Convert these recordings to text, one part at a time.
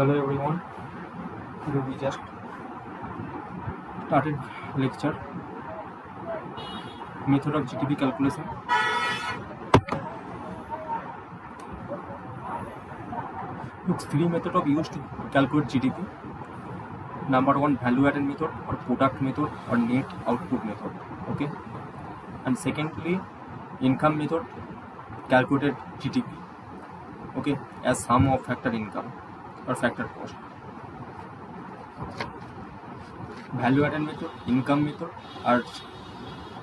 Hello everyone. Today we just started lecture method of GDP calculation. Look, three methods of used to calculate GDP. Number one, value added method or product method or net output method. Okay. And secondly, income method calculated GDP. Okay, as sum of factor income or factor cost. Value added method, income method, আর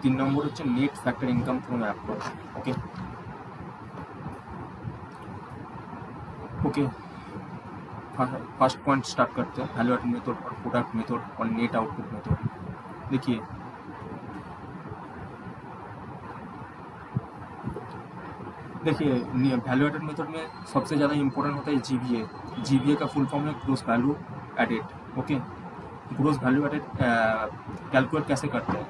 3 নম্বর হচ্ছে net factor income from approach. Okay okay first point start करते हैं, value added method और product method और net output method. देखिए value added method में सबसे ज़्यादा इम्पोर्टेंट होता है जीवीए। जीवीए का फुल फॉर्म है gross value added. Okay, gross value added calculate कैसे करते हैं?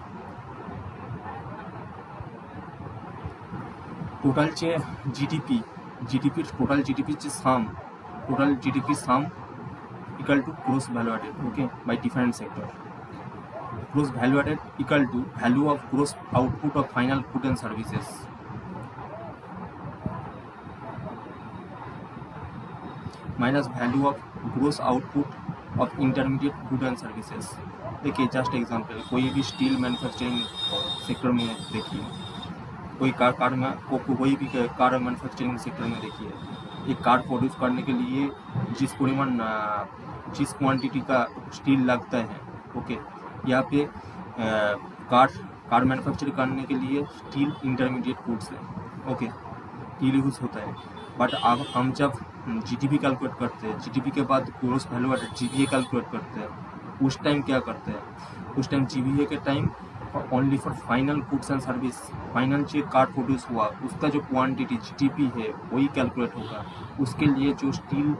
टोटल चे GDP total GDP sum equal to gross value added. Okay, by different sector. Gross value added equal to value of gross output of final good and services minus value of gross output of intermediate good and services. देखिए just example, कोई भी steel manufacturing sector में देखिए, कोई कोई भी car manufacturing sector में देखिए, एक कार प्रोड्यूस करने के लिए जिस क्वांटिटी का स्टील लगता है, ओके, यहाँ पे कार मैन्युफैक्चर करने के लिए स्टील इंटरमीडिएट गुड्स है। ओके, स्टील यूज होता है। बट अब हम जब जीडीपी कैलकुलेट करते हैं, जीडीपी के बाद gross value added GVA calculate करते हैं, उस टाइम क्या करते हैं? उस टाइम जीवीए के time only for final goods and service, final जो कार प्रोड्यूस हुआ उसका जो क्वांटिटी जीडीपी है वही कैलकुलेट होगा। उसके लिए जो स्टील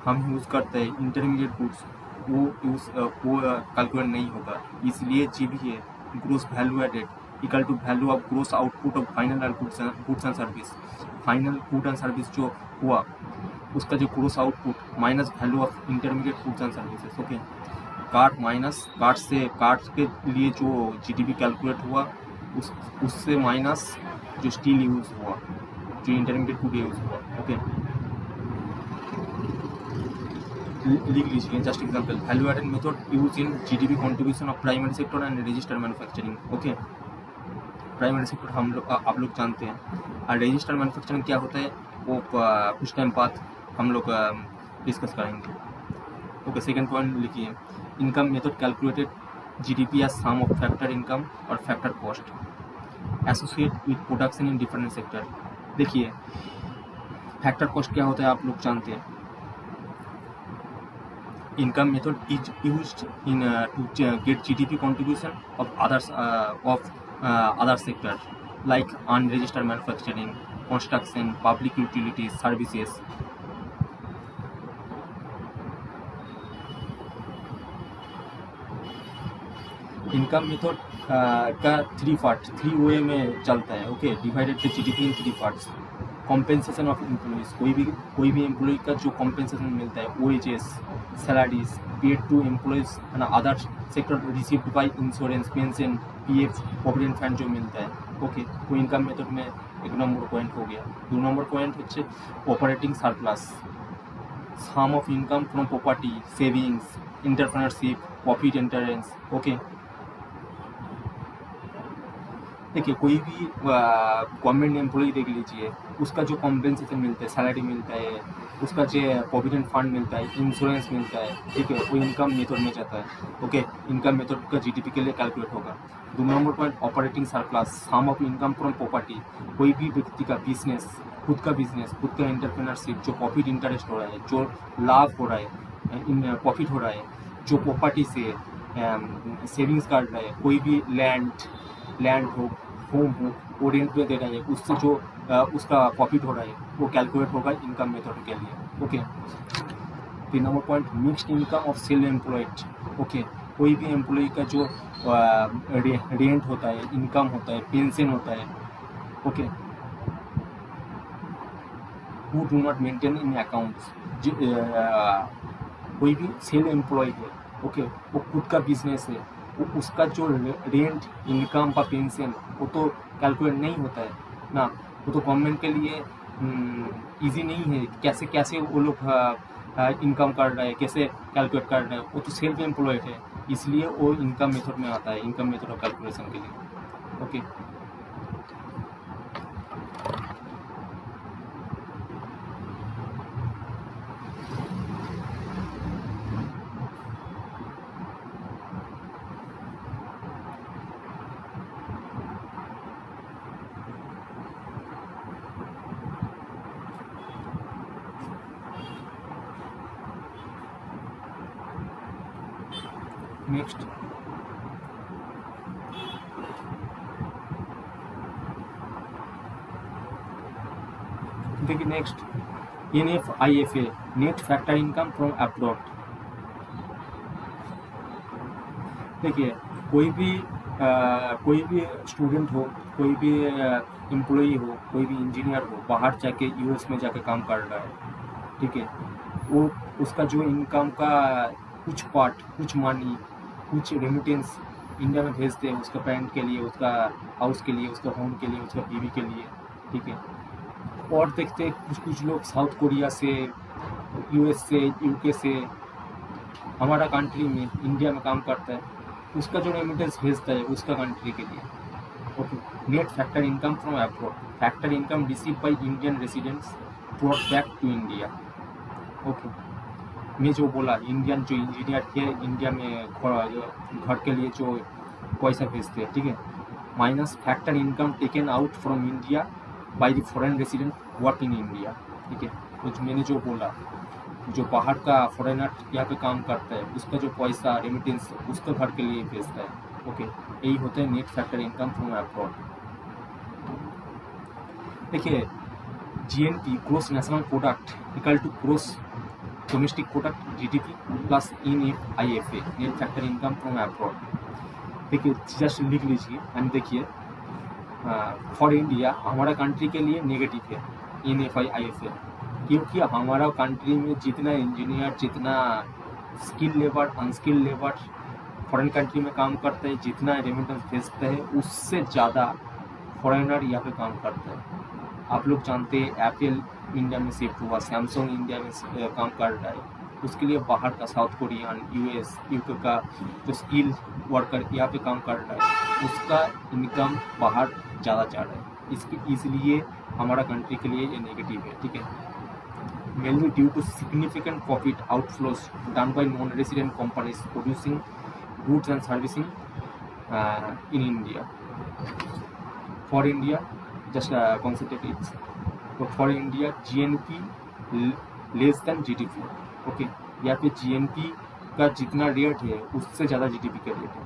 हम यूज़ करते हैं इंटरमीडिएट गुड्स वो कैलकुलेट नहीं होगा। इसलिए GVA gross value added equal to value of gross output of final goods and service. Final good and service जो हुआ उसका जो gross output minus value of intermediate goods and services. Okay, cart के लिए जो जीडीपी कैलकुलेट हुआ उससे minus जो स्टील यूज हुआ, जो इंटरमीडिएट गुड यूज हुआ। ओके, लिख लीजिए just example, value added method use in GDP contribution of primary sector and registered manufacturing. Okay, primary sector आप लोग जानते हैं, और रजिस्टर्ड मैन्युफैक्चरिंग क्या होता है वो कुछ टाइम बाद हम लोग डिस्कस करेंगे। ओके, सेकेंड पॉइंट लिखिए, income method calculated GDP as sum of factor income और factor cost associate with production in different sector. देखिए फैक्टर कॉस्ट क्या होता है आप लोग जानते हैं। Income method is used in to get GDP contribution of other sector like unregistered manufacturing, construction, public utilities, services. Income method का three way में चलता है। Okay, divided the GDP in 3 parts. Compensation of employees, कोई भी employ का जो compensation मिलता है, wages, salaries paid to employees and other sector received by insurance, pension, PF, provident fund जो मिलता है। ओके, वो इनकम मेथड में 1 नंबर पॉइंट हो गया। 2 नंबर पॉइंट হচ্ছে operating surplus, sum of income from property, savings, entrepreneurship, profit entrance. Okay, देखिए कोई भी गवर्नमेंट एम्प्लॉय देख लीजिए, उसका जो कॉम्पेंसेशन मिलता है, सैलरी मिलता है, उसका जो प्रोविडेंट फंड मिलता है, इंश्योरेंस मिलता है, ठीक है, वो इनकम मेथड में जाता है। ओके, इनकम मेथड का जीडीपी के लिए कैलकुलेट होगा। 2 number point operating surplus, sum of income from property, कोई भी व्यक्ति का बिजनेस, खुद का एंटरप्रेन्योरशिप, जो प्रॉफिट इंटरेस्ट हो रहा है, जो लाभ हो रहा है, प्रॉफिट हो रहा है, जो प्रॉपर्टी से सेविंग्स कर रहा है, कोई भी लैंड हो, होम हो, वो रेंट पे दे रहा है, उससे जो उसका प्रॉफिट हो रहा है वो कैलकुलेट होगा इनकम मेथड के लिए। Okay, 3 number point mixed income of self employed. Okay, कोई भी एम्प्लॉय का जो रेंट होता है, इनकम होता है, पेंशन होता है। Okay, who do not maintain in accounts, कोई भी सेल्फ एम्प्लॉय है, ओके, वो खुद का बिजनेस है, वो उसका जो रेंट इनकम का पेंशन वो तो कैलकुलेट नहीं होता है ना, वो तो गवर्नमेंट के लिए इजी नहीं है, कैसे कैसे वो लोग इनकम कर रहे हैं, कैसे कैलकुलेट कर रहे हैं, वो तो सेल्फ एम्प्लॉयड है, इसलिए वो इनकम मेथड में आता है, इनकम मेथड ऑफ कैलकुलेशन के लिए, ओके। नेक्स्ट देखिए, next NFIFA, net factor income from abroad. देखिए, कोई भी स्टूडेंट हो, कोई भी एम्प्लॉई हो, कोई भी इंजीनियर हो, बाहर जाके US में जाके काम कर रहा है, ठीक है, वो उसका जो इनकम का कुछ पार्ट, कुछ मनी, कुछ रेमिटेंस इंडिया में भेजते हैं उसका पेरेंट के लिए, उसका हाउस के लिए, उसका होम के लिए, उसका बीवी के लिए, ठीक है। और देखते कुछ लोग साउथ कोरिया से, US से, UK से हमारा कंट्री में, इंडिया में काम करता है, उसका जो रेमिटेंस भेजता है उसका कंट्री के लिए, okay. Net factor income from abroad, factor income receive by Indian residents brought back to India, okay. मैं जो बोला, इंडियन जो इंजीनियर है इंडिया में घर के लिए जो पैसा भेजते हैं, ठीक है, minus factor income taken out from India by the foreign resident work in India, ठीक है। तो मैंने जो बोला, जो बाहर का फॉरेनर यहाँ पे काम करता है उसका जो पैसा रेमिटेंस उसका घर के लिए भेजता है, ओके, यही होता है net factor income from abroad. देखिए, GNP gross national product equal to gross domestic product GDP plus NFIFA, net factor income from abroad. देखिए, जस्ट लिख लीजिए एंड देखिए, फॉर इंडिया हमारा कंट्री के लिए नेगेटिव है NFIFA, क्योंकि हमारा कंट्री में जितना इंजीनियर, जितना skill labour, unskilled labour foreign country में काम करते हैं, जितना रेमिटेंस भेजते हैं उससे ज़्यादा फॉरेनर यहाँ पे काम करते हैं। आप लोग जानते हैं एप्पल इंडिया में शिफ्ट हुआ, सैमसंग इंडिया में काम कर रहा है, उसके लिए बाहर का साउथ कोरियन, US, UK का जो स्किल वर्कर यहाँ पे काम कर रहा है उसका इनकम बाहर ज़्यादा जा रहा है, इसलिए हमारा कंट्री के लिए ये नेगेटिव है, ठीक है। Mainly due to significant profit outflows done by non resident companies producing goods and servicing in India. For India just consider it, तो for India GNP less than GDP, okay. यहाँ पे GNP का जितना rate है उससे ज़्यादा GDP का rate है,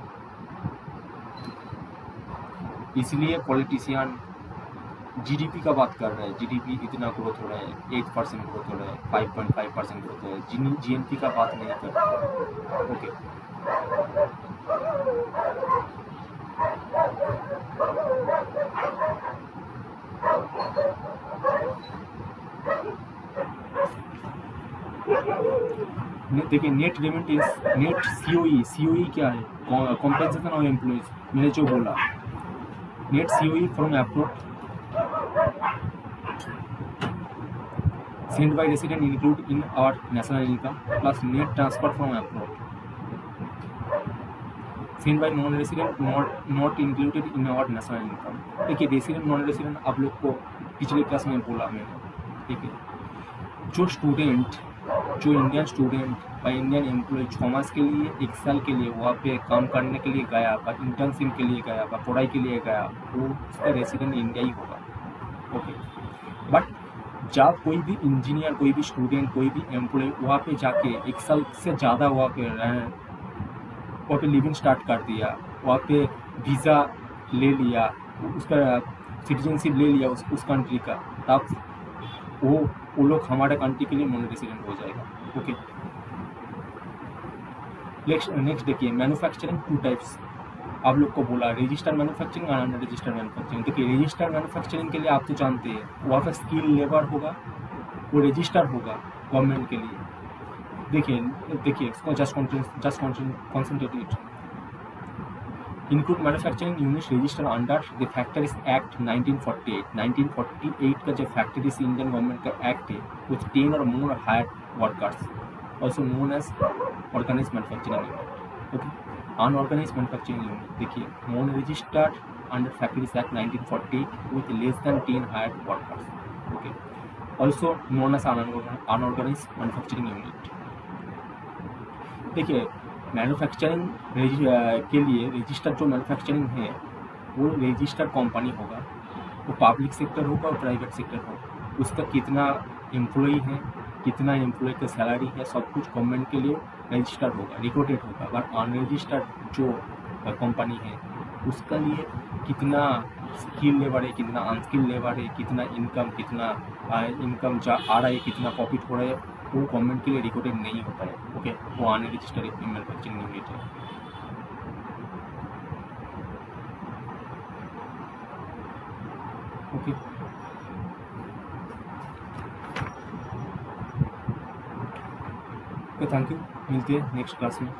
इसलिए पॉलिटिशियन GDP का बात कर रहा है, GDP इतना ग्रोथ हो रहा है, 8% ग्रोथ हो रहा है, 5.5% ग्रोथ हो रहा है, GNP का बात नहीं कर रहा है, ओके। देखिए, नेट रेमिटेंस, नेट COE क्या है, कॉम्पेंसेशन ऑफ एम्प्लॉइज, मैंने जो बोला, net COE from abroad send by resident include in our national income plus net transfer from abroad send by non resident not included in our national income. देखिए, resident non resident आप लोग को पिछले class में बोला मैंने, ठीक है। जो इंडियन स्टूडेंट या इंडियन एम्प्लॉय 6 मास के लिए, 1 साल के लिए वहाँ पे काम करने के लिए गया, या इंटर्नशिप के लिए गया, या पढ़ाई के लिए गया, वो उसका रेसिडेंट इंडिया ही होगा, ओके। बट जब कोई भी इंजीनियर, कोई भी स्टूडेंट, कोई भी एम्प्लॉय वहाँ पे जाके 1 साल से ज़्यादा वहाँ पे लिविंग स्टार्ट कर दिया, वहाँ पे वीज़ा ले लिया, उसका सिटीजनशिप ले लिया उस कंट्री का, तब वो लोग हमारे कंट्री के लिए नॉन रेसिडेंट हो जाएगा, ओके। नेक्स्ट देखिए, मैन्युफैक्चरिंग 2 टाइप्स आप लोग को बोला, रजिस्टर्ड मैन्युफैक्चरिंग और अनरजिस्टर्ड मैन्युफैक्चरिंग। देखिए, रजिस्टर्ड मैन्युफैक्चरिंग के लिए आप तो जानते हैं वहाँ पर स्किल लेबर होगा, वो रजिस्टर होगा गवर्नमेंट के लिए, देखिए देखिए इसको just concentrate it. Include manufacturing units register under the factories act 1948। 1948 का जो फैक्ट्रीज इंडियन गवर्नमेंट का एक्ट है विथ 10 और more hired workers also known as organize manufacturing unit. Okay, unorganize manufacturing unit देखिए non registered under factories act 1948 with less than 10 hired workers, okay, also known as unorganized manufacturing unit। देखिए manufacturing के लिए registered जो manufacturing है वो registered company होगा, वो public sector होगा और प्राइवेट सेक्टर होगा, उसका कितना एम्प्लॉई है, कितना एम्प्लॉय का सैलरी है, सब कुछ गवर्नमेंट के लिए रजिस्टर्ड होगा, रिकॉर्डेड होगा। अगर अनरजिस्टर्ड जो कंपनी है उसका लिए कितना स्किल लेबर है, कितना अनस्किल लेबर है, कितना इनकम आ रहा है, कितना प्रॉफिट हो रहा है, वो गवर्नमेंट के लिए रिकॉर्डेड नहीं होता है। ओके, वो अनरजिस्टर्ड मैन्युफैक्चरिंग यूनिट है। ओके, थैंक यू, मिलते हैं नेक्स्ट क्लास में।